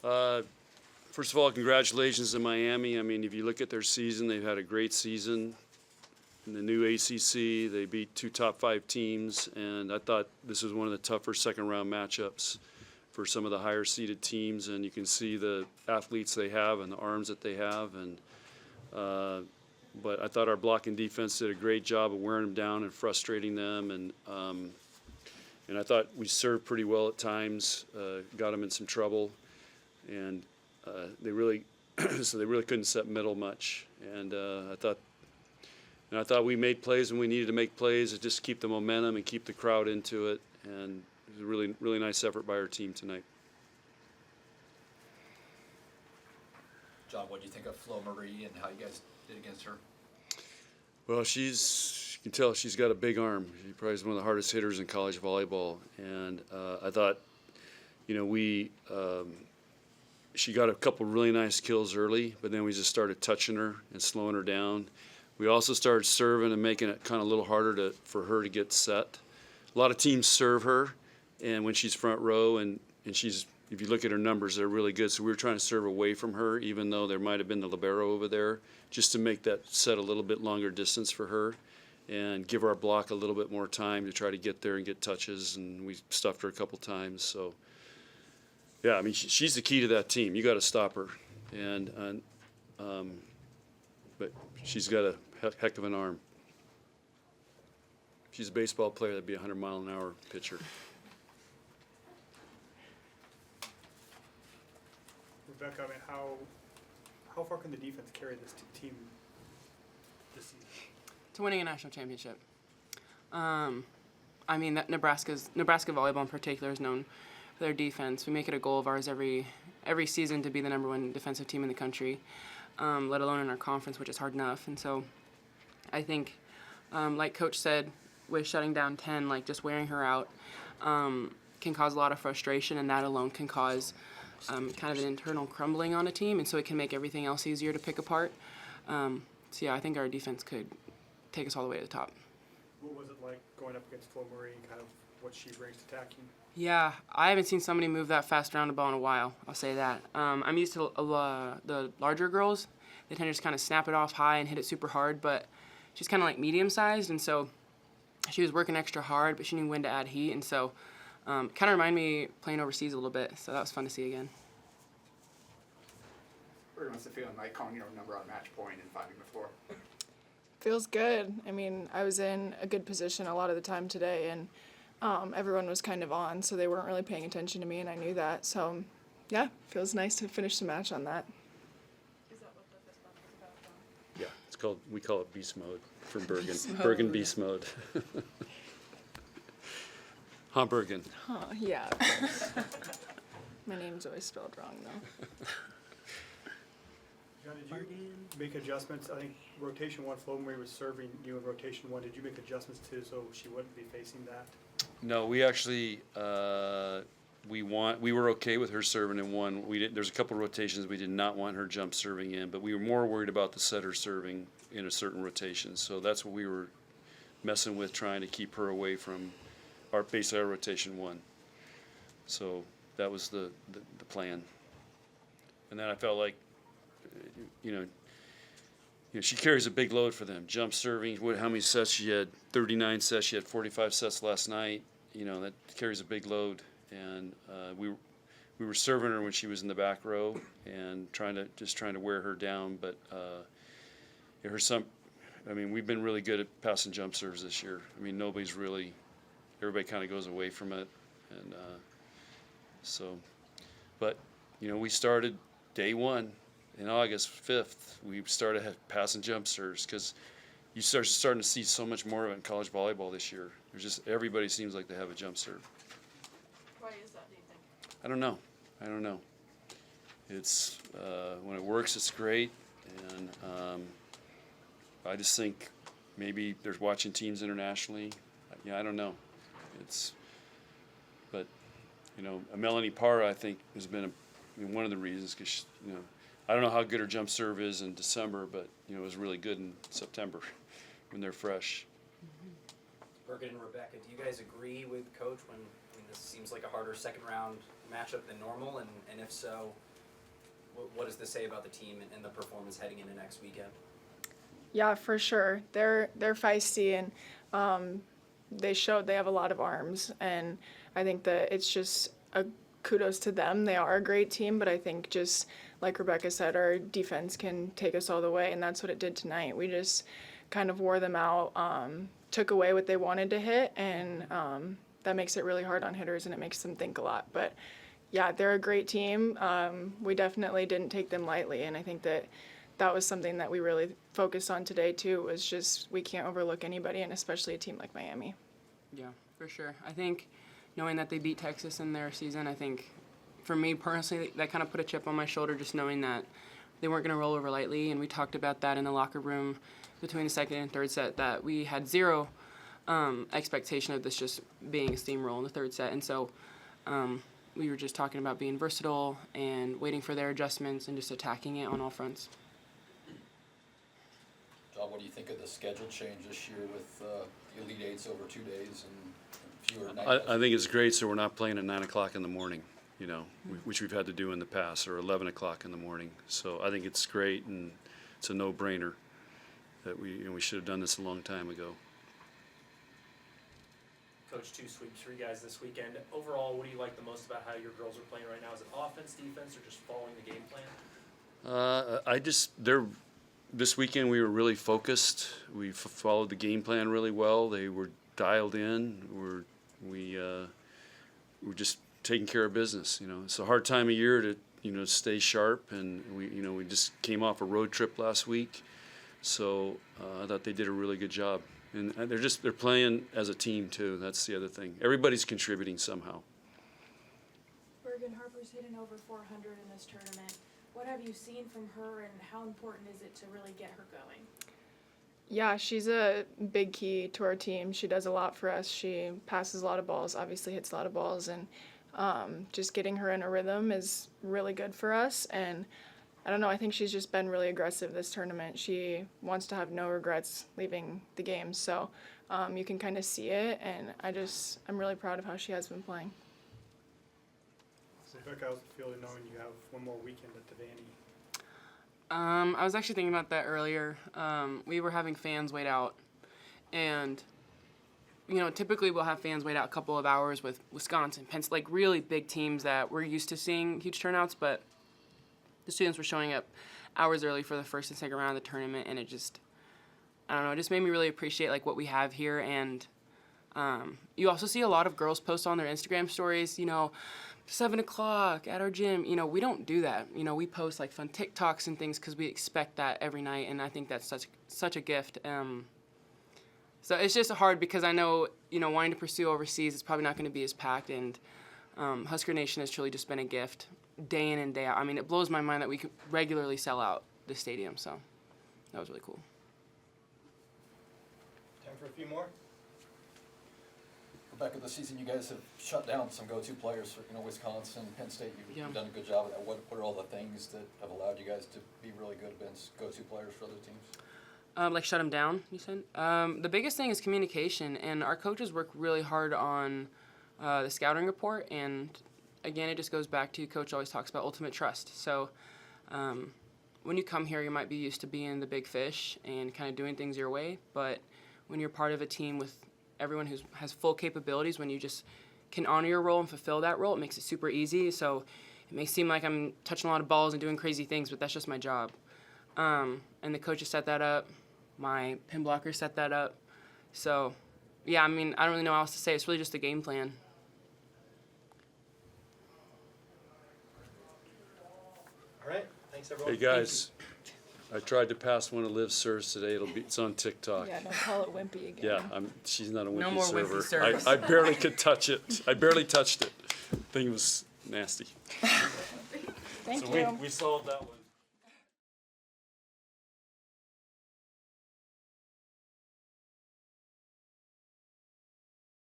First of all, congratulations to Miami. I mean, if you look at their season, they've had a great season. In the new ACC, they beat 2 top 5 teams, and I thought this was one of the tougher second-round matchups for some of the higher-seeded teams. And you can see the athletes they have and the arms that they have. And but I thought our blocking defense did a great job of wearing them down and frustrating them. And I thought we served pretty well at times, got them in some trouble, and they really so they really couldn't set middle much. And I thought we made plays when we needed to make plays to just keep the momentum and keep the crowd into it. And it was a really, really nice effort by our team tonight. John, what do you think of Flo Marie and how you guys did against her? Well, you can tell she's got a big arm. She probably is one of the hardest hitters in college volleyball. And I thought, she got a couple really nice kills early, but then we just started touching her and slowing her down. We also started serving and making it kind of a little harder for her to get set. A lot of teams serve her, and when she's front row, and she's, if you look at her numbers, they're really good. So we were trying to serve away from her, even though there might have been the libero over there, just to make that set a little bit longer distance for her and give our block a little bit more time to try to get there and get touches. And we stuffed her a couple times. So, yeah, I mean, she's the key to that team. You got to stop her, but she's got a heck of an arm. She's a baseball player. That'd be a 100-mile-an-hour pitcher. Rebekah, I mean, how far can the defense carry this team this season? To winning a national championship. I mean, that Nebraska Volleyball in particular is known for their defense. We make it a goal of ours every season to be the #1 defensive team in the country, let alone in our conference, which is hard enough. And so I think, like Coach said, with shutting down 10, like just wearing her out can cause a lot of frustration, and that alone can cause kind of an internal crumbling on a team, and so it can make everything else easier to pick apart. So yeah, I think our defense could take us all the way to the top. What was it like going up against Flo Marie and kind of what she brings to attacking? Yeah, I haven't seen somebody move that fast around the ball in a while, I'll say that. I'm used to the larger girls. They tend to just kind of snap it off high and hit it super hard, but she's kind of like medium-sized, and so she was working extra hard, but she knew when to add heat, and so kind of reminded me playing overseas a little bit, so that was fun to see again. What's the feeling like calling your own number on match point and finding the floor? Feels good. I mean, I was in a good position a lot of the time today, and everyone was kind of on, so they weren't really paying attention to me, and I knew that. So, yeah, feels nice to finish the match on that. Is that what the fist bump is about, John? Yeah, we call it beast mode from Bergen. Beast mode. Bergen beast mode. Bergen. Huh, yeah, of course. My name's always spelled wrong, though. John, did you make adjustments? I think rotation 1, Flo Marie was serving you in rotation 1. Did you make adjustments too so she wouldn't be facing that? No, we actually we were okay with her serving in 1. There's a couple of rotations we did not want her jump serving in, but we were more worried about the setter serving in a certain rotation. So that's what we were messing with, trying to keep her away from basically our rotation 1. So that was the plan. And then I felt like, she carries a big load for them. Jump serving, how many sets she had? 39 sets. She had 45 sets last night. That carries a big load. And we were serving her when she was in the back row and trying to wear her down. But we've been really good at passing jump serves this year. I mean, everybody kind of goes away from it. And but we started day 1. In August 5th, we started passing jump serves because you starting to see so much more of it in college volleyball this year. Everybody seems like they have a jump serve. Why is that, do you think? I don't know. It's when it works, it's great, and I just think maybe they're watching teams internationally. I don't know. But Melanie Parra, I think, has been one of the reasons because I don't know how good her jump serve is in December, but it was really good in September when they're fresh. Bergen and Rebekah, do you guys agree with Coach when this seems like a harder second round matchup than normal? And if so, What does this say about the team and the performance heading into next weekend? Yeah, for sure. They're feisty, and they showed they have a lot of arms, and I think that it's just a kudos to them. They are a great team, but I think just like Rebekah said, our defense can take us all the way, and that's what it did tonight. We just kind of wore them out, took away what they wanted to hit, and that makes it really hard on hitters, and it makes them think a lot. But yeah, they're a great team. We definitely didn't take them lightly, and I think that was something that we really focused on today too, was just we can't overlook anybody, and especially a team like Miami. Yeah, for sure. I think knowing that they beat Texas in their season, I think for me personally, that kind of put a chip on my shoulder, just knowing that they weren't going to roll over lightly. And we talked about that in the locker room between the second and third set, that we had zero expectation of this just being a steamroll in the third set. And so we were just talking about being versatile and waiting for their adjustments and just attacking it on all fronts. John, what do you think of the schedule change this year with the Elite Eights over 2 days and fewer nights? I think it's great, so we're not playing at 9 o'clock in the morning, which we've had to do in the past, or 11 o'clock in the morning. So I think it's great, and it's a no-brainer that we should have done this a long time ago. Coach, 2 sweeps for you guys this weekend. Overall, what do you like the most about how your girls are playing right now? Is it offense, defense, or just following the game plan? This weekend we were really focused. We followed the game plan really well. They were dialed in. We were just taking care of business. It's a hard time of year to stay sharp, and we just came off a road trip last week, so I thought they did a really good job. And they're playing as a team too. That's the other thing. Everybody's contributing somehow. Bergen Harper's hitting over 400 in this tournament. What have you seen from her, and how important is it to really get her going? Yeah, she's a big key to our team. She does a lot for us. She passes a lot of balls, obviously hits a lot of balls, and just getting her in a rhythm is really good for us. And I don't know, I think she's just been really aggressive this tournament. She wants to have no regrets leaving the game, so you can kind of see it, and I'm really proud of how she has been playing. So Rebekah, how's it feeling knowing you have one more weekend at the Vandy? I was actually thinking about that earlier. We were having fans wait out, and typically we'll have fans wait out a couple of hours with Wisconsin, Penn, like really big teams that we're used to seeing huge turnouts, but the students were showing up hours early for the first and second round of the tournament, and it just made me really appreciate like what we have here. And you also see a lot of girls post on their Instagram stories, 7 o'clock at our gym. We don't do that. We post like fun TikToks and things because we expect that every night, and I think that's such a gift. So it's just hard because I know, wanting to pursue overseas, it's probably not going to be as packed, and Husker Nation has truly just been a gift day in and day out. I mean, it blows my mind that we can regularly sell out the stadium, so that was really cool. Time for a few more? Rebekah, this season you guys have shut down some go-to players for Wisconsin, Penn State. Yeah. You've done a good job of that. What are all the things that have allowed you guys to be really good against go-to players for other teams? Like shut them down, you said? The biggest thing is communication, and our coaches work really hard on the scouting report, and again, it just goes back to Coach always talks about ultimate trust. So when you come here, you might be used to being the big fish and kind of doing things your way, but when you're part of a team with everyone who has full capabilities, when you just can honor your role and fulfill that role, it makes it super easy. So it may seem like I'm touching a lot of balls and doing crazy things, but that's just my job. And the coaches set that up. My pin blocker set that up. So, yeah, I mean, I don't really know what else to say. It's really just a game plan. All right, thanks everyone. Hey guys, I tried to pass one of Liv's serves today. It's on TikTok. Yeah, don't call it wimpy again. Yeah, she's not a wimpy No more server. wimpy serves. I barely could touch it. I barely touched it. Thing was nasty. Thank So you. we solved that one.